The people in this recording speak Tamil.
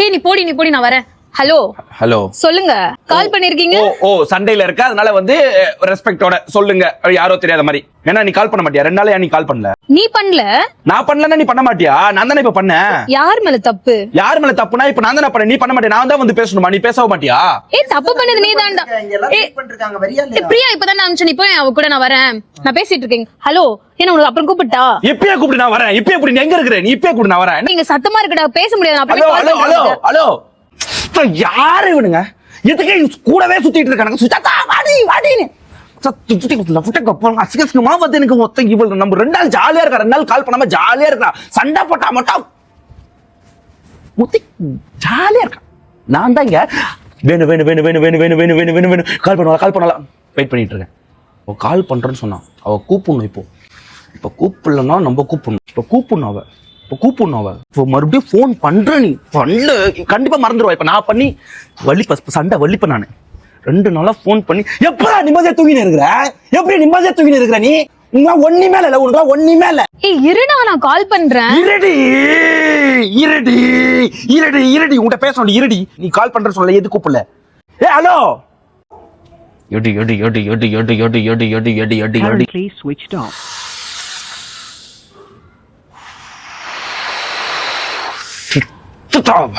ஏய் நீ போடி நான் வரேன். ஹலோ ஹலோ சொல்லுங்க. கால் பண்ணிருக்கீங்க. ஓ சண்டையில இருக்க, அதனால வந்து ரெஸ்பெக்டோட சொல்லுங்க. யாரோ தெரியாத மாதிரி. ஏன்னா நீ கால் பண்ண மாட்டியா? 2 நாளா நீ கால் பண்ணல. நீ பண்ணல. நான் பண்ணலன்னா நீ பண்ண மாட்டியா? நான் தானே இப்ப பண்ணேன். யார் மேல தப்பு? யார் மேல தப்புனா இப்ப நான் தானே பண்ணேன். நீ பண்ண மாட்டியா? நான் தான் வந்து பேசணுமா? நீ பேசவே மாட்டியா? ஏய் தப்பு பண்ணது நீ தான்டா. பிரியா இப்பதான் நான் நீ போய் அவ கூட நான் வரேன். நான் பேசிட்டு இருக்கேன். ஹலோ என்ன உனக்கு அப்புறம் கூப்பிட்டா? இப்பயே கூப்பிடு நான் வரேன். இப்பயே கூப்பிடு. நீ எங்க இருக்கிற? நீ இப்பயே கூப்பிடு நான் வரேன். நீங்க சத்தமா இருக்கடா, பேச முடியாது. ஹலோ ஹலோ ஹலோ ஹலோ யாரு இவனுங்க? எதுக்கு கூடவே சுத்திட்டு இருக்கானுங்க? சுத்தா வாடி வாடின்னு சுத்தி புட்டக்க போறாங்க. அசிகமா வந்து எனக்கு மொத்தம் இவள் நம்ம 2 நாள் ஜாலியா இருக்கா. 2 நாள் கால் பண்ணாம ஜாலியா இருக்கா. சண்டை போட்டா மட்டும் முத்தி ஜாலியா இருக்கா. நான் தான் இங்க வேணும் கால் பண்ணலாம் வெயிட் பண்ணிட்டு இருக்கேன். அவ கால் பண்றேன்னு சொன்னான். அவ கூப்பிடணும். இப்போ கூப்பிடலன்னா நம்ம கூப்பிடணும். இப்போ கூப்பிடணும் அவ இப்போ மறுபடியும் போன் பண்ற. நீ பண்ணு கண்டிப்பா மறந்துடுவா. இப்ப நான் பண்ணி சண்டை வலிப்ப நானு 2 நாளா போன் பண்ணி எப்படா நிம்மதியா தூங்கினு இருக்கிற? எப்படி நிம்மதியா தூங்கினு இருக்கிற? நீ உனக்கு ஒண்ணுமே இல்ல. உனக்கு ஒண்ணுமே இல்ல. ஏய் இருடா நான் கால் பண்றேன். இருடி உன்கிட்ட பேசணும். இருடி நீ கால் பண்ற சொல்ல எது கூப்பிடல? ஏ hello Currently switched off. Stop.